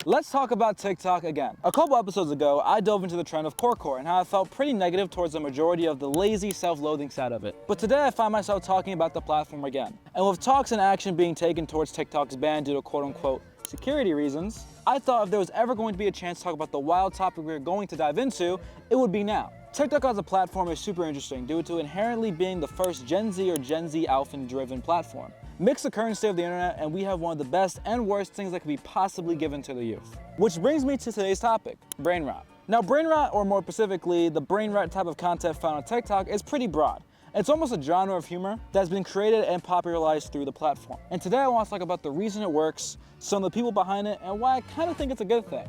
Let's talk about TikTok again. A couple episodes ago, I dove into the trend of corecore and how I felt pretty negative towards the majority of the lazy, self-loathing side of it. But today I find myself talking about the platform again. And with talks and action being taken towards TikTok's ban due to quote-unquote security reasons, I thought if there was ever going to be a chance to talk about the wild topic we're going to dive into, it would be now. TikTok as a platform is super interesting due to inherently being the first Gen Z or Gen Z alpha-driven platform. Mix the current state of the internet and we have one of the best and worst things that could be possibly given to the youth. Which brings me to today's topic, Brainrot. Now Brainrot, or more specifically, the Brainrot type of content found on TikTok is pretty broad. It's almost a genre of humor that's been created and popularized through the platform. And today I want to talk about the reason it works, some of the people behind it, and why I kind of think it's a good thing.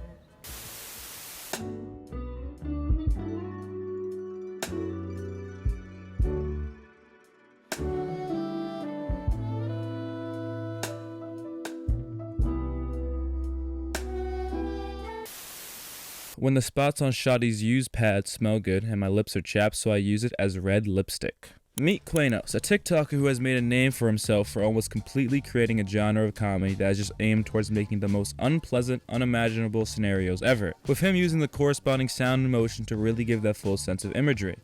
When the spots on Shotty's used pad smell good and my lips are chapped, so I use it as red lipstick. Meet Quanos, a TikToker who has made a name for himself for almost completely creating a genre of comedy that is just aimed towards making the most unpleasant, unimaginable scenarios ever, with him using the corresponding sound and motion to really give that full sense of imagery.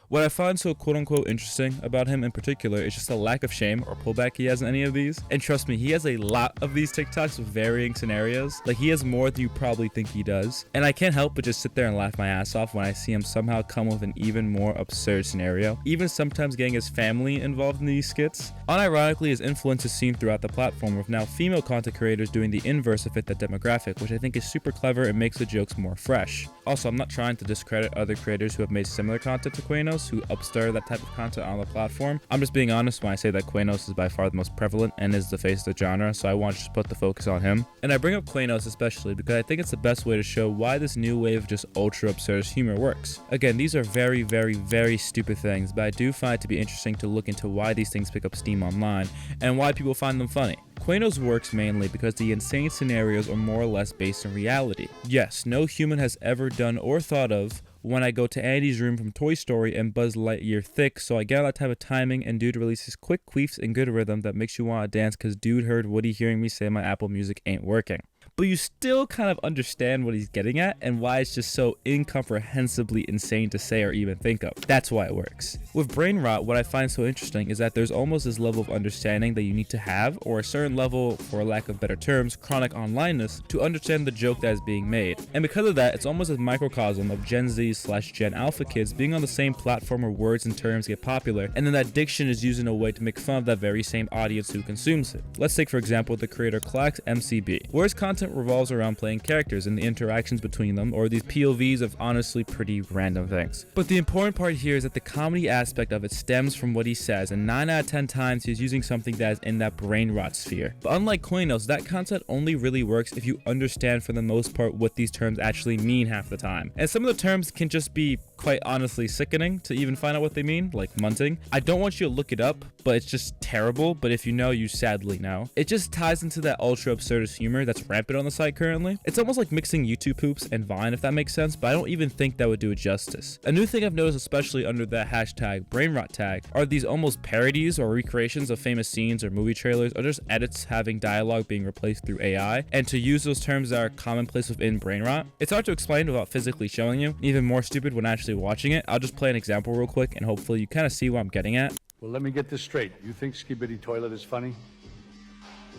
What I find so quote-unquote interesting about him in particular is just the lack of shame or pullback he has in any of these. And trust me, he has a lot of these TikToks with varying scenarios. Like, he has more than you probably think he does. And I can't help but just sit there and laugh my ass off when I see him somehow come with an even more absurd scenario, even sometimes getting his family involved in these skits. Unironically, his influence is seen throughout the platform, with now female content creators doing the inverse of fit that demographic, which I think is super clever and makes the jokes more fresh. Also, I'm not trying to discredit other creators who have made similar content to Quanos, who upstar that type of content on the platform. I'm just being honest when I say that Quanos is by far the most prevalent and is the face of the genre, so I want to just put the focus on him. And I bring up Quanos especially because I think it's the best way to show why this new wave of just ultra absurd humor works. Again, these are very, very, very stupid things, but I do find it to be interesting to look into why these things pick up steam online and why people find them funny. Quanos works mainly because the insane scenarios are more or less based in reality. Yes, no human has ever done or thought of when I go to Andy's room from Toy Story and Buzz Lightyear thick, so I get that type of timing and dude releases quick queefs and good rhythm that makes you want to dance cause dude heard Woody hearing me say my Apple Music ain't working. But you still kind of understand what he's getting at and why it's just so incomprehensibly insane to say or even think of. That's why it works. With Brainrot, what I find so interesting is that there's almost this level of understanding that you need to have, or a certain level, for lack of better terms, chronic onlineness, to understand the joke that is being made. And because of that, it's almost a microcosm of Gen Z/Gen Alpha kids being on the same platform where words and terms get popular, and then that diction is used in a way to make fun of that very same audience who consumes it. Let's take for example the creator Clax MCB, where his content revolves around playing characters and the interactions between them, or these POVs of honestly pretty random things. But the important part here is that the comedy aspect of it stems from what he says, and 9 out of 10 times he's using something that is in that Brainrot sphere. But unlike Quanos, that content only really works if you understand for the most part what these terms actually mean half the time. And some of the terms can just be quite honestly sickening to even find out what they mean, like munting. I don't want you to look it up, but it's just terrible, but if you know, you sadly know. It just ties into that ultra absurdist humor that's rampant on the site currently. It's almost like mixing YouTube poops and Vine, if that makes sense, but I don't even think that would do it justice. A new thing I've noticed, especially under that hashtag Brainrot tag, are these almost parodies or recreations of famous scenes or movie trailers, or just edits having dialogue being replaced through AI, and to use those terms that are commonplace within Brainrot. It's hard to explain without physically showing you. Even more stupid when actually watching it. I'll just play an example real quick and hopefully you kind of see what I'm getting at. Well, let me get this straight. You think Skibidi Toilet is funny?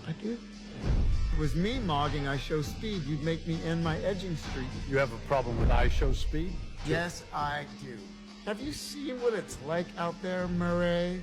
I do. If it was me mogging I Show Speed, you'd make me end my edging streak. You have a problem with I Show Speed? Yes, I do. Have you seen what it's like out there, Murray?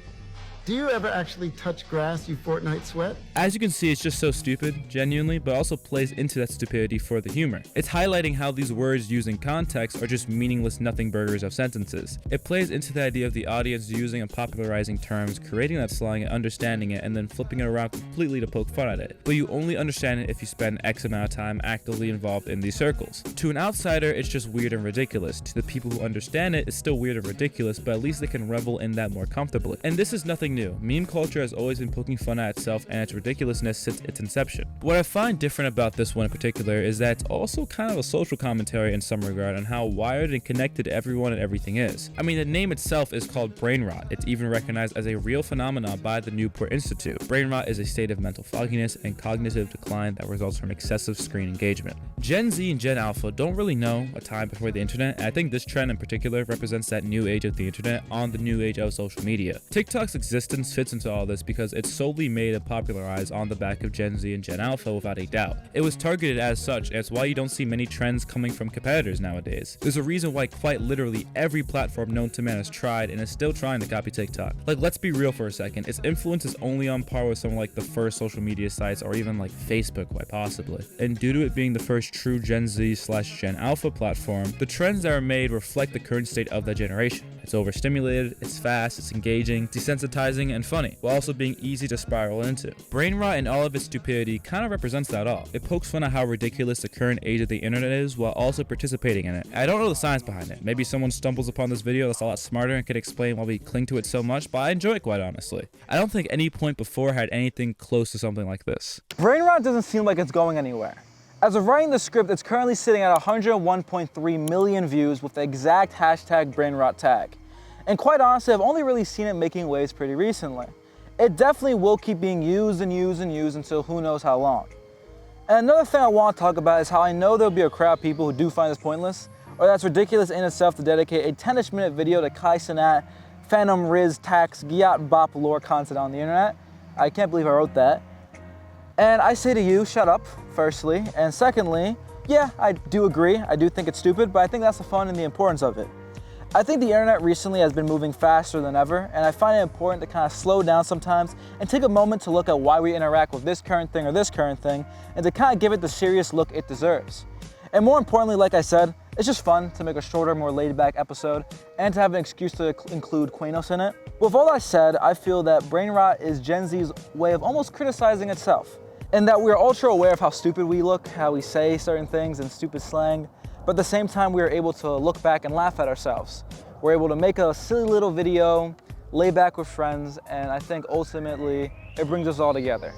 Do you ever actually touch grass, you Fortnite sweat? As you can see, it's just so stupid, genuinely, but also plays into that stupidity for the humor. It's highlighting how these words used in context are just meaningless nothing burgers of sentences. It plays into the idea of the audience using and popularizing terms, creating that slang and understanding it, and then flipping it around completely to poke fun at it. But you only understand it if you spend X amount of time actively involved in these circles. To an outsider, it's just weird and ridiculous. To the people who understand it, it's still weird and ridiculous, but at least they can revel in that more comfortably. And this is nothing new. Meme culture has always been poking fun at itself and its ridiculousness since its inception. What I find different about this one in particular is that it's also kind of a social commentary in some regard on how wired and connected everyone and everything is. I mean, the name itself is called Brainrot. It's even recognized as a real phenomenon by the Newport Institute. Brainrot is a state of mental fogginess and cognitive decline that results from excessive screen engagement. Gen Z and Gen Alpha don't really know a time before the internet, and I think this trend in particular represents that new age of the internet on the new age of social media. TikTok's existence fits into all this because it's solely made and popularized on the back of Gen Z and Gen Alpha without a doubt. It was targeted as such, and it's why you don't see many trends coming from competitors nowadays. There's a reason why quite literally every platform known to man has tried and is still trying to copy TikTok. Like, let's be real for a second, its influence is only on par with some like the first social media sites or even like Facebook, quite possibly. And due to it being the first true Gen Z/Gen Alpha platform, the trends that are made reflect the current state of that generation. It's overstimulated, it's fast, it's engaging, desensitizing, and funny, while also being easy to spiral into. Brainrot and all of its stupidity kind of represents that all. It pokes fun at how ridiculous the current age of the internet is while also participating in it. I don't know the science behind it. Maybe someone stumbles upon this video that's a lot smarter and can explain why we cling to it so much, but I enjoy it quite honestly. I don't think any point before had anything close to something like this. Brainrot doesn't seem like it's going anywhere. As of writing the script, it's currently sitting at 101.3 million views with the exact hashtag Brainrot tag. And quite honestly, I've only really seen it making waves pretty recently. It definitely will keep being used and used and used until who knows how long. And another thing I want to talk about is how I know there'll be a crowd of people who do find this pointless, or that's ridiculous in itself to dedicate a 10-ish minute video to centat, fanum, rizz, tax, gyatt, bop, lore content on the internet. I can't believe I wrote that. And I say to you, shut up, firstly. And secondly, yeah, I do agree. I do think it's stupid, but I think that's the fun and the importance of it. I think the internet recently has been moving faster than ever, and I find it important to kind of slow down sometimes and take a moment to look at why we interact with this current thing or this current thing, and to kind of give it the serious look it deserves. And more importantly, like I said, it's just fun to make a shorter, more laid-back episode and to have an excuse to include quanos in it. With all that said, I feel that Brainrot is Gen Z's way of almost criticizing itself, and that we're ultra aware of how stupid we look, how we say certain things in stupid slang, but at the same time we are able to look back and laugh at ourselves. We're able to make a silly little video, lay back with friends, and I think ultimately it brings us all together.